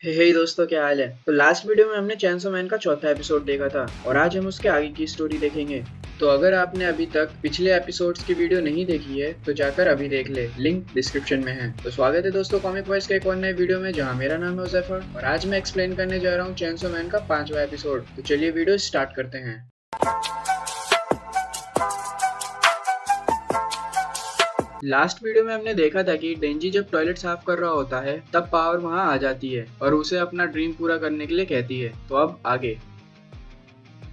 हे दोस्तों, क्या हाल है। तो लास्ट वीडियो में हमने चैनसो मैन का चौथा एपिसोड देखा था और आज हम उसके आगे की स्टोरी देखेंगे। तो अगर आपने अभी तक पिछले एपिसोड्स की वीडियो नहीं देखी है तो जाकर अभी देख ले, लिंक डिस्क्रिप्शन में है। तो स्वागत है दोस्तों कॉमिक वॉइस के एक और नए वीडियो में, जहां मेरा नाम है उज़ैफर और आज मैं एक्सप्लेन करने जा रहा हूँ चैनसो मैन का 5वां एपिसोड। तो चलिए वीडियो स्टार्ट करते हैं। लास्ट वीडियो में हमने देखा था कि डेंजी जब टॉयलेट साफ कर रहा होता है तब पावर वहां आ जाती है और उसे अपना ड्रीम पूरा करने के लिए कहती है। तो अब आगे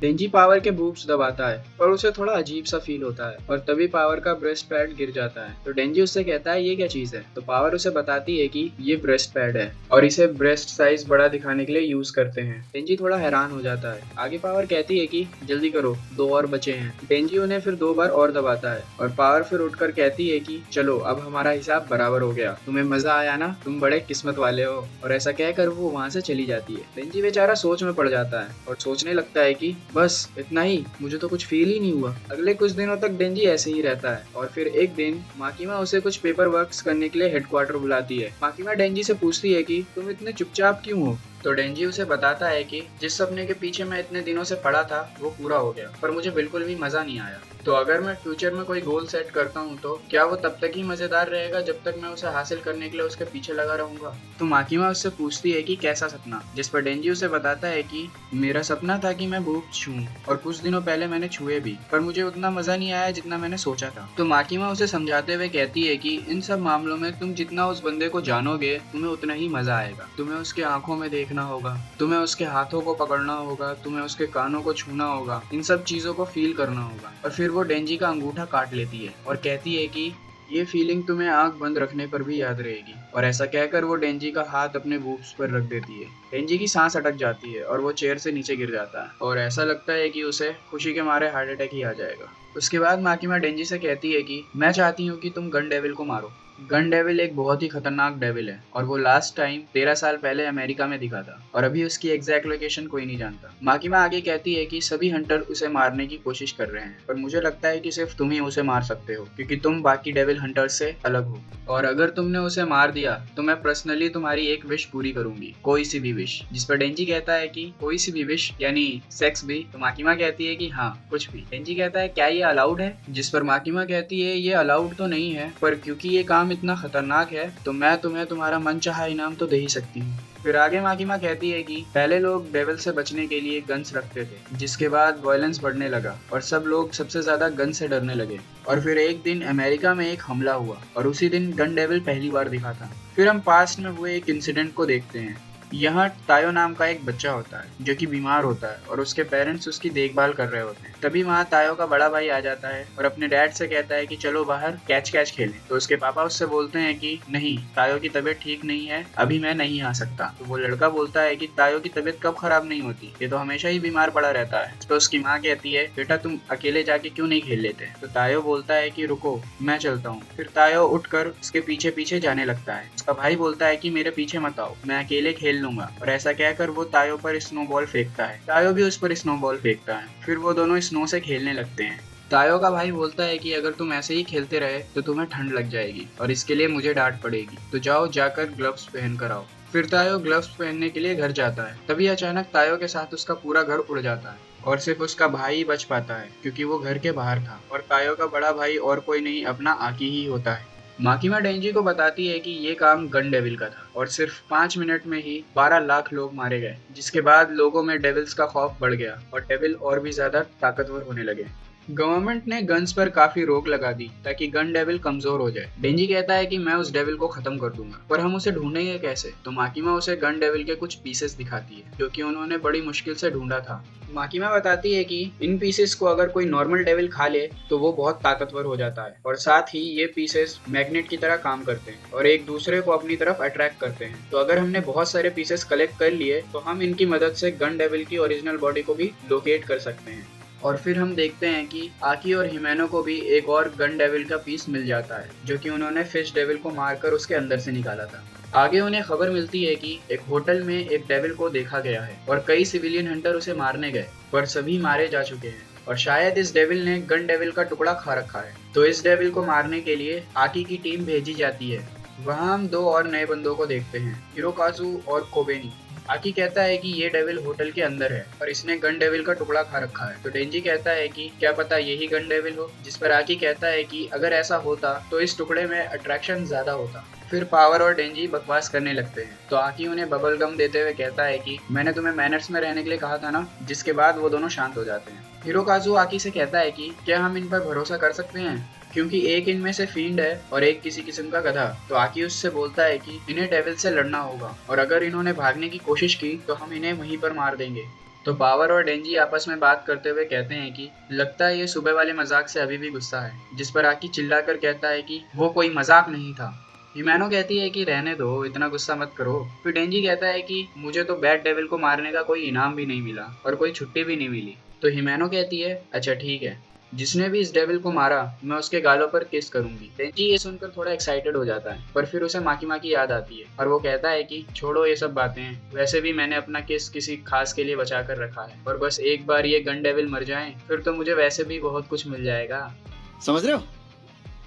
डेंजी पावर के बूब्स दबाता है और उसे थोड़ा अजीब सा फील होता है और तभी पावर का ब्रेस्ट पैड गिर जाता है। तो डेंजी उससे कहता है ये क्या चीज है। तो पावर उसे बताती है कि ये ब्रेस्ट पैड है और इसे ब्रेस्ट साइज बड़ा दिखाने के लिए यूज करते हैं। डेंजी थोड़ा हैरान हो जाता है। आगे पावर कहती है कि जल्दी करो, 2 और बचे हैं। डेंजी उन्हें फिर 2 बार और दबाता है और पावर फिर उठकर कहती है कि चलो अब हमारा हिसाब बराबर हो गया, तुम्हें मजा आया ना, तुम बड़े किस्मत वाले हो। और ऐसा कहकर वो वहाँ से चली जाती है। डेंजी बेचारा सोच में पड़ जाता है और सोचने लगता है कि बस इतना ही, मुझे तो कुछ फील ही नहीं हुआ। अगले कुछ दिनों तक डेंजी ऐसे ही रहता है और फिर एक दिन माकिमा उसे कुछ पेपर वर्क्स करने के लिए हेडक्वार्टर बुलाती है। माकिमा डेंजी से पूछती है कि तुम इतने चुपचाप क्यों हो। तो डेंजी उसे बताता है कि जिस सपने के पीछे मैं इतने दिनों से पड़ा था वो पूरा हो गया, पर मुझे बिल्कुल भी मजा नहीं आया। तो अगर मैं फ्यूचर में कोई गोल सेट करता हूँ तो क्या वो तब तक ही मजेदार रहेगा जब तक मैं उसे हासिल करने के लिए उसके पीछे लगा रहूंगा। तो माकिमा उससे पूछती है कि कैसा सपना, जिस पर डेंजी उसे बताता है कि मेरा सपना था कि मैं बूब्स छूऊं और कुछ दिनों पहले मैंने छुए भी, पर मुझे उतना मजा नहीं आया जितना मैंने सोचा था। तो माकिमा उसे समझाते हुए कहती है कि इन सब मामलों में तुम जितना उस बंदे को जानोगे तुम्हें उतना ही मजा आएगा। तुम्हें उसके आंखों में देखना होगा, तुम्हें उसके हाथों को पकड़ना होगा, तुम्हें उसके कानों को छूना होगा, इन सब चीजों को फील करना होगा। और फिर वो डेंजी का अंगूठा काट लेती है और कहती है कि ये फीलिंग तुम्हें आंख बंद रखने पर भी याद रहेगी। और ऐसा कहकर वो डेंजी का हाथ अपने बूब्स पर रख देती है। डेंजी की सांस अटक जाती है और वो चेयर से नीचे गिर जाता है और ऐसा लगता है कि उसे खुशी के मारे हार्ट अटैक ही आ जाएगा। उसके बाद माकिमा डेंजी से कहती है कि मैं चाहती हूँ कि तुम गन डेविल को मारो। गन डेविल एक बहुत ही खतरनाक डेविल है और वो लास्ट टाइम 13 साल पहले अमेरिका में दिखा था और अभी उसकी एग्जैक्ट लोकेशन कोई नहीं जानता। माकिमा आगे कहती है कि सभी हंटर उसे मारने की कोशिश कर रहे हैं, पर मुझे लगता है कि सिर्फ तुम ही उसे मार सकते हो क्योंकि तुम बाकी डेविल हंटर्स से अलग हो। और अगर तुमने उसे मार दिया तो मैं पर्सनली तुम्हारी एक विश पूरी करूंगी, कोई सी भी विश। जिस पर डेंजी कहता है कि कोई सी भी विश यानी सेक्स भी। तो माकिमा कहती है कि हाँ, कुछ भी। डेंजी कहता है क्या ये अलाउड है। जिस पर माकिमा कहती है ये अलाउड तो नहीं है, पर क्योंकि ये काम इतना खतरनाक है तो मैं तुम्हें तुम्हारा मनचाहा इनाम तो दे ही सकती हूँ। फिर आगे माकिमा कहती है कि पहले लोग डेविल से बचने के लिए गन्स रखते थे, जिसके बाद वायलेंस बढ़ने लगा और सब लोग सबसे ज्यादा गन से डरने लगे। और फिर एक दिन अमेरिका में एक हमला हुआ और उसी दिन गन डेविल पहली बार दिखा था। फिर हम पास्ट में हुए एक इंसिडेंट को देखते हैं। यहाँ तायो नाम का एक बच्चा होता है जो कि बीमार होता है और उसके पेरेंट्स उसकी देखभाल कर रहे होते हैं। तभी वहाँ तायो का बड़ा भाई आ जाता है और अपने डैड से कहता है कि चलो बाहर कैच कैच खेलें। तो उसके पापा उससे बोलते हैं कि नहीं, तायो की तबीयत ठीक नहीं है, अभी मैं नहीं आ सकता। तो वो लड़का बोलता है कि तायो की तबीयत कब खराब नहीं होती, ये तो हमेशा ही बीमार पड़ा रहता है। तो उसकी माँ कहती है बेटा तुम अकेले जाके क्यों नहीं खेल लेते। तो तायो बोलता है कि रुको, मैं चलता हूँ। फिर तायो उठकर उसके पीछे पीछे जाने लगता है। उसका भाई बोलता है कि मेरे पीछे मत आओ, मैं अकेले खेल लूंगा। और ऐसा कहकर वो तायो पर स्नोबॉल फेंकता है। तायो भी उस पर स्नोबॉल फेंकता है। फिर वो दोनों स्नो से खेलने लगते हैं। तायो का भाई बोलता है कि अगर तुम ऐसे ही खेलते रहे तो तुम्हें ठंड लग जाएगी और इसके लिए मुझे डांट पड़ेगी, तो जाओ जाकर ग्लव्स पहन कर आओ। फिर तायो ग्लव्स पहनने के लिए घर जाता है। तभी अचानक तायो के साथ उसका पूरा घर उड़ जाता है और सिर्फ उसका भाई ही बच पाता है क्योंकि वो घर के बाहर था। और तायो का बड़ा भाई और कोई नहीं, अपना आकी ही होता है। माकिमा डेंजी को बताती है कि ये काम गन डेविल का था और सिर्फ 5 मिनट में ही 12 लाख लोग मारे गए, जिसके बाद लोगों में डेविल्स का खौफ बढ़ गया और डेविल और भी ज्यादा ताकतवर होने लगे। गवर्नमेंट ने गन्स पर काफी रोक लगा दी ताकि गन डेविल कमजोर हो जाए। डेंजी कहता है कि मैं उस डेविल को खत्म कर दूंगा, पर हम उसे ढूंढेंगे कैसे। तो माकिमा उसे गन डेविल के कुछ पीसेस दिखाती है जो कि उन्होंने बड़ी मुश्किल से ढूंढा था। माकिमा बताती है कि इन पीसेस को अगर कोई नॉर्मल डेविल खा ले तो वो बहुत ताकतवर हो जाता है और साथ ही ये पीसेस मैग्नेट की तरह काम करते हैं और एक दूसरे को अपनी तरफ अट्रैक्ट करते हैं। तो अगर हमने बहुत सारे पीसेस कलेक्ट कर लिए तो हम इनकी मदद से गन डेविल की ओरिजिनल बॉडी को भी लोकेट कर सकते हैं। और फिर हम देखते हैं कि आकी और हिमेनो को भी एक और गन डेविल का पीस मिल जाता है जो कि उन्होंने फिश डेविल को मारकर उसके अंदर से निकाला था। आगे उन्हें खबर मिलती है कि एक होटल में एक डेविल को देखा गया है और कई सिविलियन हंटर उसे मारने गए, पर सभी मारे जा चुके हैं और शायद इस डेविल ने गन डेविल का टुकड़ा खा रखा है। तो इस डेविल को मारने के लिए आकी की टीम भेजी जाती है वहाँ हम दो और नए बंदों को देखते हैं, हिरोकाजु और कोबेनी। आकी कहता है कि ये डेविल होटल के अंदर है और इसने गन डेविल का टुकड़ा खा रखा है। तो डेंजी कहता है कि क्या पता यही गन डेविल हो, जिस पर आकी कहता है कि अगर ऐसा होता तो इस टुकड़े में अट्रैक्शन ज्यादा होता। फिर पावर और डेंजी बकवास करने लगते हैं। तो आकी उन्हें बबल गम देते हुए कहता है कि मैंने तुम्हें मैनर्स में रहने के लिए कहा था ना, जिसके बाद वो दोनों शांत हो जाते हैं। हिरोकाजु आकी से कहता है कि क्या हम इन पर भरोसा कर सकते हैं, क्योंकि एक इनमें से फील्ड है और एक किसी किस्म का गधा। तो आकी उससे बोलता है कि इन्हें डेविल से लड़ना होगा और अगर इन्होंने भागने की कोशिश की तो हम इन्हें वहीं पर मार देंगे। तो पावर और डेंजी आपस में बात करते हुए कहते हैं कि लगता है ये सुबह वाले मजाक से अभी भी गुस्सा है, जिस पर आकी चिल्लाकर कहता है कि वो कोई मजाक नहीं था। हिमैनो कहती है कि रहने दो, इतना गुस्सा मत करो। फिर डेंजी कहता है कि मुझे तो बैड डेविल को मारने का कोई इनाम भी नहीं मिला और कोई छुट्टी भी नहीं मिली। तो हिमैनो कहती है अच्छा ठीक है, जिसने भी इस डेविल को मारा मैं उसके गालों पर किस करूंगी। डेंजी ये सुनकर थोड़ा एक्साइटेड हो जाता है, पर फिर उसे माकी माकी याद आती है और वो कहता है कि छोड़ो ये सब बातें, वैसे भी मैंने अपना किस किसी खास के लिए बचा कर रखा है और बस एक बार ये गन डेविल मर जाए फिर तो मुझे वैसे भी बहुत कुछ मिल जाएगा। समझ रहे हो?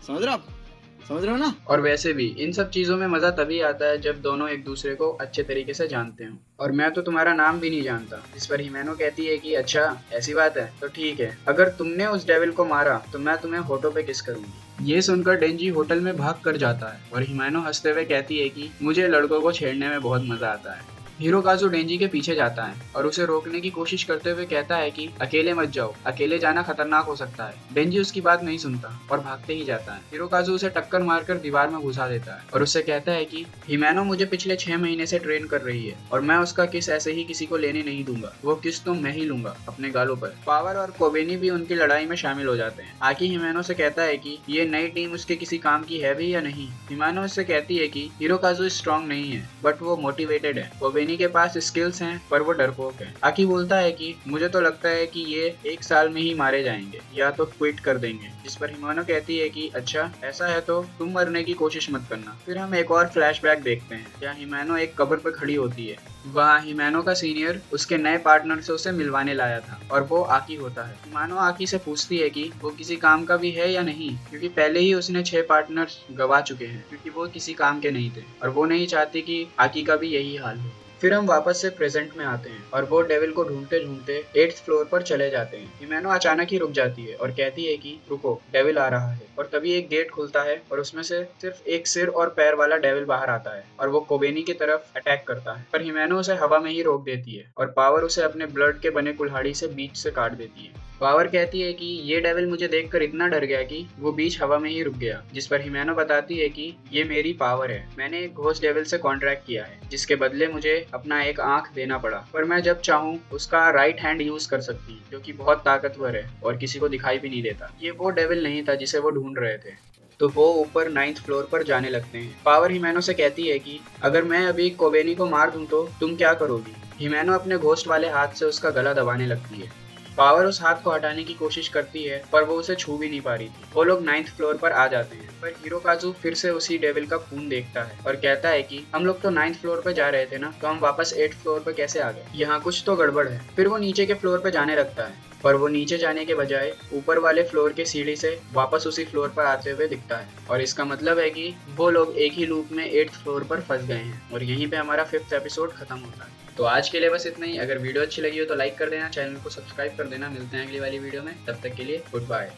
समझ रहे हो आप? समझ रहे हो ना? और वैसे भी इन सब चीजों में मजा तभी आता है जब दोनों एक दूसरे को अच्छे तरीके से जानते हो। और मैं तो तुम्हारा नाम भी नहीं जानता। इस पर हिमैनो कहती है कि अच्छा ऐसी बात है, तो ठीक है, अगर तुमने उस डेविल को मारा तो मैं तुम्हें होठों पे किस करूंगी। ये सुनकर डेंजी होटल में भाग कर जाता है और हिमैनो हंसते हुए कहती है कि मुझे लड़कों को छेड़ने में बहुत मजा आता है। हिरोकाजु डेंजी के पीछे जाता है और उसे रोकने की कोशिश करते हुए कहता है कि अकेले मत जाओ, अकेले जाना खतरनाक हो सकता है। डेंजी उसकी बात नहीं सुनता और भागते ही जाता है। हिरोकाजु उसे टक्कर मारकर दीवार में घुसा देता है और उससे कहता है कि हिमैनो मुझे पिछले 6 महीने से ट्रेन कर रही है और मैं उसका किस ऐसे ही किसी को लेने नहीं दूंगा, वो किस तो मैं ही लूंगा अपने गालों पर। पावर और कोबेनी भी उनकी लड़ाई में शामिल हो जाते हैं। आकी हिमैनो से कहता है कि ये नई टीम उसके किसी काम की है भी या नहीं। हिमैनो उससे कहती है कि हिरोकाजु स्ट्रॉन्ग नहीं है बट वो मोटिवेटेड है, कोबेनी के पास स्किल्स हैं पर वो डरपोक है। आकी बोलता है कि मुझे तो लगता है कि ये 1 साल में ही मारे जाएंगे या तो क्विट कर देंगे। जिस पर हिमैनो कहती है कि अच्छा ऐसा है तो तुम मरने की कोशिश मत करना। फिर हम एक और फ्लैशबैक देखते हैं जहाँ हिमैनो एक कब्र पर खड़ी होती है। वहाँ हिमैनो का सीनियर उसके नए पार्टनर से उसे मिलवाने लाया था और वो आकी होता है। हिमैनो आकी से पूछती है कि वो किसी काम का भी है या नहीं, क्योंकि पहले ही उसने 6 पार्टनर्स गवा चुके हैं क्योंकि वो किसी काम के नहीं थे और वो नहीं चाहती कि आकी का भी यही हाल हो। फिर हम वापस से प्रेजेंट में आते हैं और वो डेविल को ढूंढते ढूंढते 8th फ्लोर पर चले जाते हैं। हिमैनो अचानक ही रुक जाती है और कहती है कि रुको, डेविल आ रहा है। और तभी एक गेट खुलता है और उसमें से सिर्फ एक सिर और पैर वाला डेविल बाहर आता है और वो कोबेनी की तरफ अटैक करता है, पर हिमैनो उसे हवा में ही रोक देती है और पावर उसे अपने ब्लड के बने कुल्हाड़ी से बीच से काट देती है। पावर कहती है कि ये डेविल मुझे देखकर इतना डर गया कि वो बीच हवा में ही रुक गया। जिस पर हिमैनो बताती है कि ये मेरी पावर है, मैंने एक घोस्ट डेविल से कॉन्ट्रैक्ट किया है जिसके बदले मुझे अपना एक आंख देना पड़ा, पर मैं जब चाहूँ उसका राइट हैंड यूज कर सकती हूँ जो कि बहुत ताकतवर है और किसी को दिखाई भी नहीं देता। ये वो डेविल नहीं था जिसे वो ढूंढ रहे थे। तो वो ऊपर 9th फ्लोर पर जाने लगते हैं। पावर हिमैनो से कहती है कि अगर मैं अभी कोबेनी को मार दूं तो तुम क्या करोगी। हिमैनो अपने घोस्ट वाले हाथ से उसका गला दबाने लगती है। पावर उस हाथ को हटाने की कोशिश करती है पर वो उसे छू भी नहीं पा रही थी। वो लोग 9th फ्लोर पर आ जाते हैं पर हिरोकाजु फिर से उसी डेविल का खून देखता है और कहता है कि हम लोग तो 9th फ्लोर पर जा रहे थे ना, तो हम वापस 8th फ्लोर पर कैसे आ गए, यहाँ कुछ तो गड़बड़ है। फिर वो नीचे के फ्लोर पर जाने लगता है पर वो नीचे जाने के बजाय ऊपर वाले फ्लोर के सीढ़ी से वापस उसी फ्लोर पर आते हुए दिखता है और इसका मतलब है कि वो लोग एक ही लूप में 8th फ्लोर पर फंस गए हैं और यहीं पे हमारा 5th एपिसोड खत्म होता है। तो आज के लिए बस इतना ही। अगर वीडियो अच्छी लगी हो तो लाइक कर देना, चैनल को सब्सक्राइब कर देना। मिलते हैं अगली वाली वीडियो में, तब तक के लिए गुड बाय।